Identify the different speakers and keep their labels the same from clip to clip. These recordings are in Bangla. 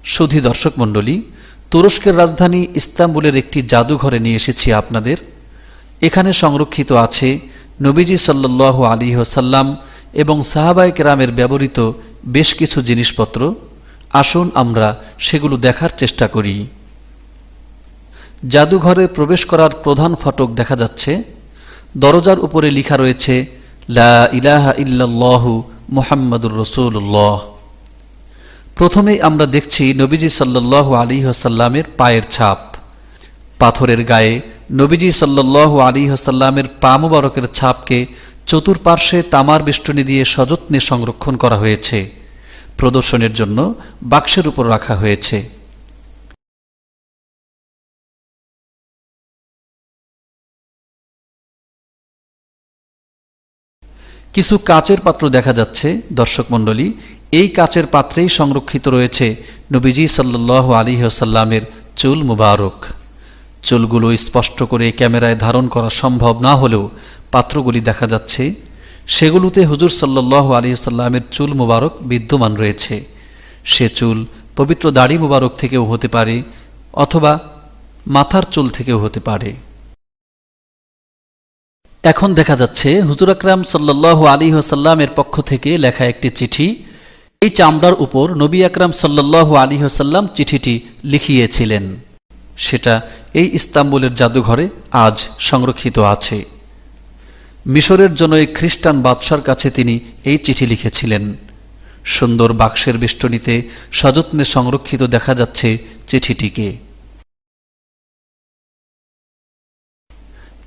Speaker 1: সুধী দর্শক মণ্ডলী, তুরস্কের রাজধানী ইস্তাম্বুলের একটি জাদুঘরে নিয়ে এসেছি আপনাদের। এখানে সংরক্ষিত আছে নবীজি সাল্লাল্লাহু আলাইহি ওয়াসাল্লাম এবং সাহাবায়ে কেরামের ব্যবহৃত বেশ কিছু জিনিসপত্র। আসুন আমরা সেগুলো দেখার চেষ্টা করি। জাদুঘরে প্রবেশ করার প্রধান ফটক দেখা যাচ্ছে। দরজার উপরে লেখা রয়েছে লা ইলাহা ইল্লাল্লাহু মুহাম্মাদুর রাসূলুল্লাহ। প্রথমেই আমরা দেখছি নবীজি সাল্লাল্লাহু আলাইহি ওয়াসাল্লামের পায়ের ছাপ। পাথরের গায়ে নবীজি সাল্লাল্লাহু আলাইহি ওয়াসাল্লামের পা মুবারকের ছাপকে চতুর্পার্শ্বে তামার বেষ্টনী দিয়ে সযত্নে সংরক্ষণ করা হয়েছে। প্রদর্শনের জন্য বাক্সের উপর রাখা হয়েছে। কিছু কাচের পাত্র দেখা যাচ্ছে। দর্শক মণ্ডলী, এই কাচের পাত্রেই সংরক্ষিত রয়েছে নবীজি সাল্লাল্লাহু আলাইহি ওয়াসাল্লামের চুল মুবারক। চুলগুলো স্পষ্ট করে ক্যামেরায় ধারণ করা সম্ভব না হলেও পাত্রগুলি দেখা যাচ্ছে। সেগুলোতে হুজুর সাল্লাল্লাহু আলাইহি ওয়াসাল্লামের চুল মুবারক বিদ্যমান রয়েছে। সে চুল পবিত্র দাড়ি মুবারক থেকেও হতে পারে অথবা মাথার চুল থেকেও হতে পারে। এখন দেখা যাচ্ছে হুজুর আকরাম সাল্লাল্লাহু আলাইহি ওয়াসাল্লামের পক্ষ থেকে লেখা একটি চিঠি। এই চামড়ার উপর নবী আকরাম সাল্লাল্লাহু আলাইহি ওয়াসাল্লাম চিঠিটি লিখিয়েছিলেন। সেটা এই ইস্তাম্বুলের জাদুঘরে আজ সংরক্ষিত আছে। মিশরের জনৈক খ্রিস্টান বাদশার কাছে তিনি এই চিঠি লিখেছিলেন। সুন্দর বাক্সের বেষ্টনীতে সযত্নে সংরক্ষিত দেখা যাচ্ছে চিঠিটিকে।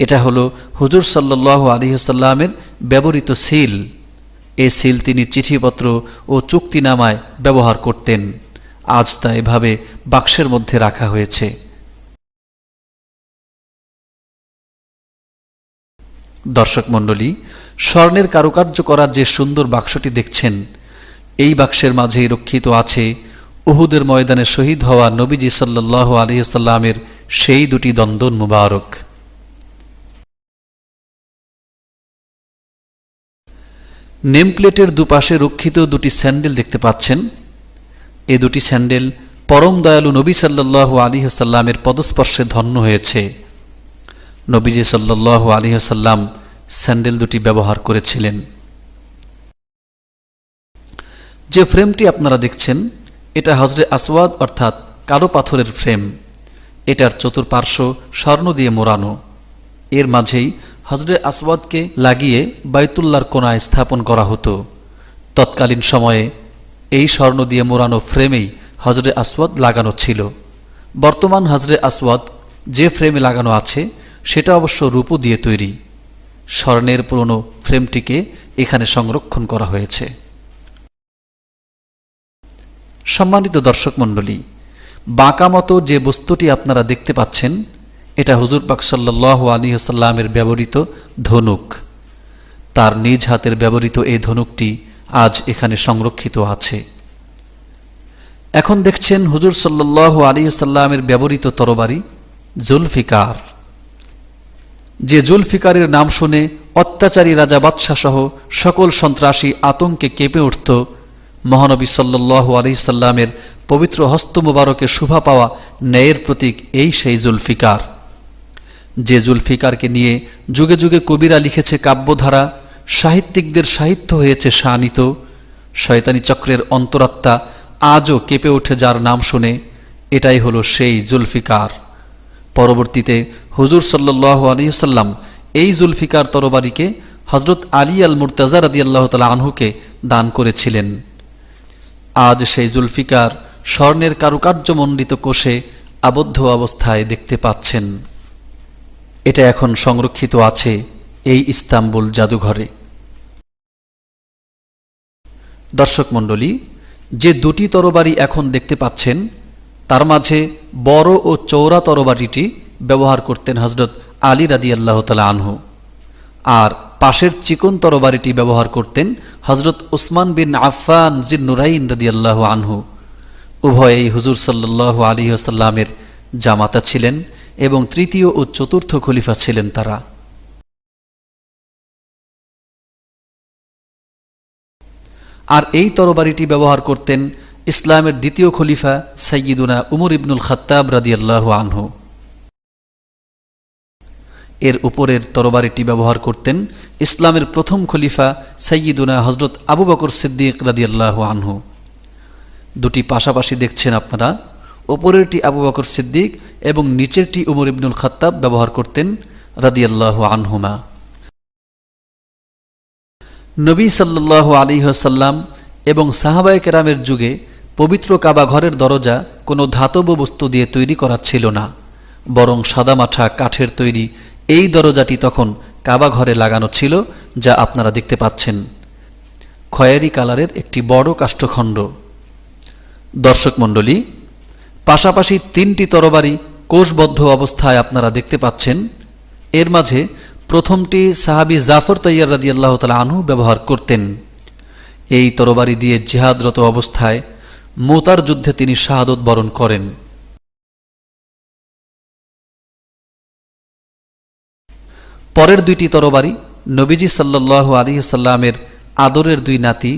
Speaker 1: এটা হলো হুজুর সাল্লাল্লাহু আলাইহি ওয়াসাল্লামের ব্যবহৃত সিল। এই সিল তিনি চিঠিপত্র ও চুক্তিনামায় ব্যবহার করতেন। আজ তা এভাবে বাক্সের মধ্যে রাখা হয়েছে। দর্শক মণ্ডলী, স্বর্ণের কারুকার্য করা যে সুন্দর বাক্সটি দেখছেন, এই বাক্সের মাঝেই রক্ষিত আছে উহুদের ময়দানে শহীদ হওয়া নবীজি সাল্লাল্লাহু আলাইহি ওয়াসাল্লামের সেই দুটি দন্দন মুবারক। নেমপ্লেটের দুপাশে রক্ষিত দুটি স্যান্ডেল দেখতে পাচ্ছেন। এ দুটি স্যান্ডেল পরম দয়ালু নবী সাল্লাল্লাহু আলাইহি ওয়াসাল্লামের পদস্পর্শে ধন্য হয়েছে। নবীজি সাল্লাল্লাহু আলাইহি ওয়াসাল্লাম স্যান্ডেল দুটি ব্যবহার করেছিলেন। যে ফ্রেমটি আপনারা দেখছেন, এটা হজরে আসওয়াদ অর্থাৎ কালো পাথরের ফ্রেম। এটার চতুর্পার্শ্ব স্বর্ণ দিয়ে মোড়ানো। এর মাঝেই হজরে আসওয়াদকে লাগিয়ে বাইতুল্লাহর কোণায় স্থাপন করা হতো। তৎকালীন সময়ে এই স্বর্ণ দিয়ে মোড়ানো ফ্রেমেই হজরে আসওয়াদ লাগানো ছিল। বর্তমান হজরে আসওয়াদ যে ফ্রেমে লাগানো আছে সেটা অবশ্য রূপো দিয়ে তৈরি। স্বর্ণের পুরনো ফ্রেমটিকে এখানে সংরক্ষণ করা হয়েছে। সম্মানিত দর্শক মণ্ডলী, বাঁকা মতো যে বস্তুটি আপনারা দেখতে পাচ্ছেন, এটা হুজুর পাক সাল্লাল্লাহু আলাইহি ওয়াসাল্লামের ব্যবহৃত ধনুক। তার নিজ হাতের ব্যবহৃত এই ধনুকটি আজ এখানে সংরক্ষিত আছে। এখন দেখছেন হুজুর সাল্লাল্লাহু আলাইহি ওয়াসাল্লামের ব্যবহৃত তরবারি জুলফিকার। যে জুলফিকারের নাম শুনে অত্যাচারী রাজা বাদশাহ সহ সকল সন্ত্রাসী আতঙ্কে কেঁপে উঠত, মহানবী সাল্লাল্লাহু আলাইহি ওয়াসাল্লামের পবিত্র হস্ত মুবারকে শোভা পাওয়া ন্যায়ের প্রতীক এই সেই জুলফিকার। যে জুলফিকারকে নিয়ে যুগে যুগে কবিরা লিখেছে কাব্যধারা, সাহিত্যিকদের সাহিত্য হয়েছে শানিত, শয়তানি চক্রের অন্তরাত্মা আজও কেঁপে ওঠে যার নাম শুনে, এটাই হলো সেই জুলফিকার। পরবর্তীতে হুজুর সাল্লাল্লাহু আলাইহি ওয়াসাল্লাম এই জুলফিকার তরবারিকে হযরত আলী আল মুর্তাজা রাদিয়াল্লাহু তাআলা আনহুকে দান করেছিলেন। আজ সেই জুলফিকার স্বর্ণের কারুকার্যমণ্ডিত কোষে আবদ্ধ অবস্থায় দেখতে পাচ্ছেন। এটা এখন সংরক্ষিত আছে এই ইস্তাম্বুল জাদুঘরে। দর্শক মণ্ডলী, যে দুটি তরবারি এখন দেখতে পাচ্ছেন, তার মাঝে বড় ও চওড়া তরবারিটি ব্যবহার করতেন হযরত আলী রাদিয়াল্লাহু তাআলা আনহু, আর পাশের চিকন তরবারিটি ব্যবহার করতেন হযরত উসমান বিন আফফান যিন্নুরাইন রাদিয়াল্লাহু আনহু। উভয়েই হুজুর সাল্লাল্লাহু আলাইহি ওয়াসাল্লামের জামাতা ছিলেন এবং তৃতীয় ও চতুর্থ খলিফা ছিলেন তারা। আর এই তরবারিটি ব্যবহার করতেন ইসলামের দ্বিতীয় খলিফা সাইয়্যিদুনা উমর ইবনুল খাত্তাব রাদিয়াল্লাহু আনহু। এর উপরের তরবারিটি ব্যবহার করতেন ইসলামের প্রথম খলিফা সাইয়্যিদুনা হযরত আবু বকর সিদ্দিক রাদিয়াল্লাহু আনহু। দুটি পাশাপাশি দেখছেন আপনারা, উপরেরটি আবু বকর সিদ্দিক এবং নিচেরটি উমর ইবনুল খাত্তাব ব্যবহার করতেন রাদিয়াল্লাহু আনহুমা। নবী সাল্লাল্লাহু আলাইহি ওয়াসাল্লাম এবং সাহাবায়ে কেরামের যুগে পবিত্র কাবা ঘরের দরজা কোনো ধাতব বস্তু দিয়ে তৈরি করা ছিল না, বরং সাদামাঠা কাঠের তৈরি এই দরজাটি তখন কাবা ঘরে লাগানো ছিল, যা আপনারা দেখতে পাচ্ছেন। খয়েরি কালারের একটি বড় কাষ্ঠখণ্ড। দর্শক মণ্ডলী, পাশাপাশি তিনটি তরবারি কোষবদ্ধ অবস্থায় আপনারা দেখতে পাচ্ছেন। এর মাঝে প্রথমটি সাহাবী জাফর তাইয়ার রাদিয়াল্লাহু তাআলা আনহু ব্যবহার করতেন। এই তরবারি দিয়ে জিহাদরত অবস্থায় মুতার যুদ্ধে তিনি শাহাদত বরণ করেন। পরের দুইটি তরবারি নবীজি সাল্লাল্লাহু আলাইহি ওয়াসাল্লামের আদরের দুই নাতি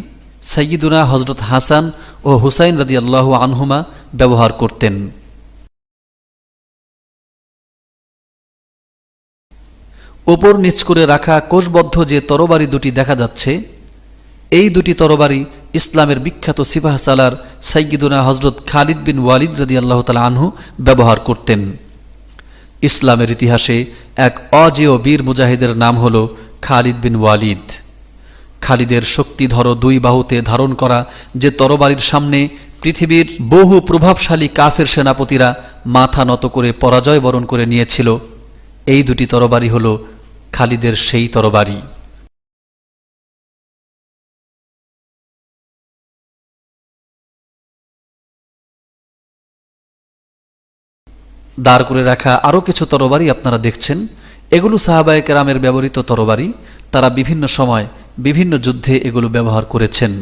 Speaker 1: সাইয়্যিদুনা হযরত হাসান ও হুসাইন রাদিয়াল্লাহু আনহুমা ব্যবহার করতেন। উপর নিচ করে রাখা কোষবদ্ধ যে তরবারি দুটি দেখা যাচ্ছে, এই দুটি তরবারি ইসলামের বিখ্যাত সিপাহ সালার সাইয়্যিদুনা হযরত খালিদ বিন ওয়ালিদ রাদিয়াল্লাহু তাআলা আনহু ব্যবহার করতেন। ইসলামের ইতিহাসে এক অজেয় বীর মুজাহিদের নাম হল খালিদ বিন ওয়ালিদ। খালিদের শক্তিধর দুই বাহুতে ধারণ করা যে তরবারির সামনে পৃথিবীর বহু প্রভাবশালী কাফের সেনাপতিরা মাথা নত করে পরাজয় বরণ করে নিয়েছিল, এই দুটি তরবারি হল খালিদের সেই তরবারি। দাঁড় করে রাখা আরও কিছু তরবারি আপনারা দেখছেন। এগুলো সাহাবায়ে কেরামের ব্যবহৃত তরবারি। তারা বিভিন্ন সময় বিভিন্ন যুদ্ধে এগুলো ব্যবহার করেছেন।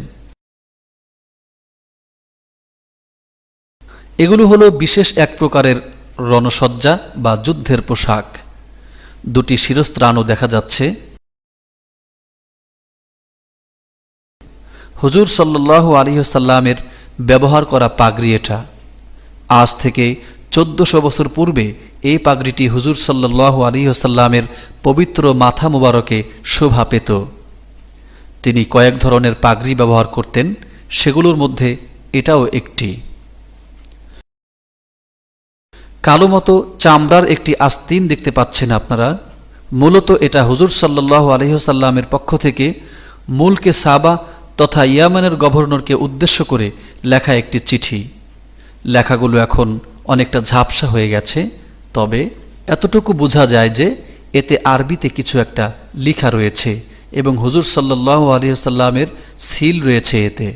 Speaker 1: এগুলো হলো বিশেষ এক প্রকারের রণসজ্জা বা যুদ্ধের পোশাক। দুটি শিরস্ত্রাণও দেখা যাচ্ছে। হুজুর সাল্লাল্লাহু আলাইহি ওয়াসাল্লামের ব্যবহার করা পাগড়ি এটা। আজ থেকে 1400 বছর পূর্বে এই পাগড়িটি হুজুর সাল্লাল্লাহু আলাইহি ওয়াসাল্লামের পবিত্র মাথা মোবারকে শোভা পেত। তিনি কয়েক ধরনের পাগড়ি ব্যবহার করতেন, সেগুলোর মধ্যে এটাও একটি। কালো মতো চামড়ার একটি আস্তিন দেখতে পাচ্ছেন আপনারা। মূলত এটা হুজুর সাল্লাল্লাহু আলাইহি ওয়াসাল্লামের পক্ষ থেকে মুলকে সাবা তথা ইয়ামানের গভর্নরকে উদ্দেশ্য করে লেখা একটি চিঠি। লেখাগুলো এখন অনেকটা ঝাপসা হয়ে গেছে, তবে এতটুকু বোঝা যায় যে এতে আরবিতে কিছু একটা লেখা রয়েছে এবং হুজুর সাল্লাল্লাহু আলাইহি ওয়াসাল্লামের সিল রয়েছে এতে।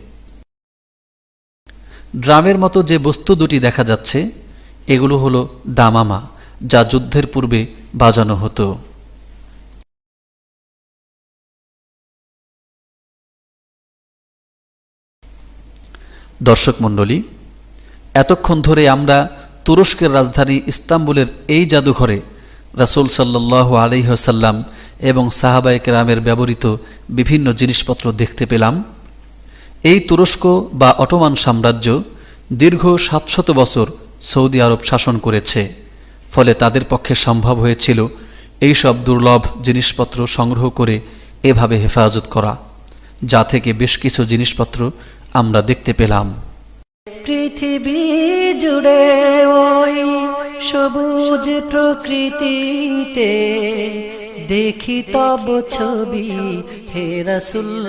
Speaker 1: ড্রামের মতো যে বস্তু দুটি দেখা যাচ্ছে, এগুলো হলো দামামা, যা যুদ্ধের পূর্বে বাজানো হতো। দর্শক মণ্ডলী, এতক্ষণ ধরে আমরা তুরস্কের রাজধানী ইস্তাম্বুলের এই জাদুঘরে রাসূল সাল্লাল্লাহু আলাইহি ওয়াসাল্লাম এবং সাহাবায়ে কেরামের ব্যবহৃত বিভিন্ন জিনিসপত্র দেখতে পেলাম। এই তুরস্ক বা অটোমান সাম্রাজ্য দীর্ঘ 700 বছর সৌদি আরব শাসন করেছে, ফলে তাদের পক্ষে সম্ভব হয়েছিল এই সব দুর্লভ জিনিসপত্র সংগ্রহ করে এভাবে হেফাজত করা, যা থেকে বেশ কিছু জিনিসপত্র আমরা দেখতে পেলাম।
Speaker 2: পৃথিবী জুড়ে ওই সবুজ প্রকৃতিতে দেখি তব ছবি হে রাসূল।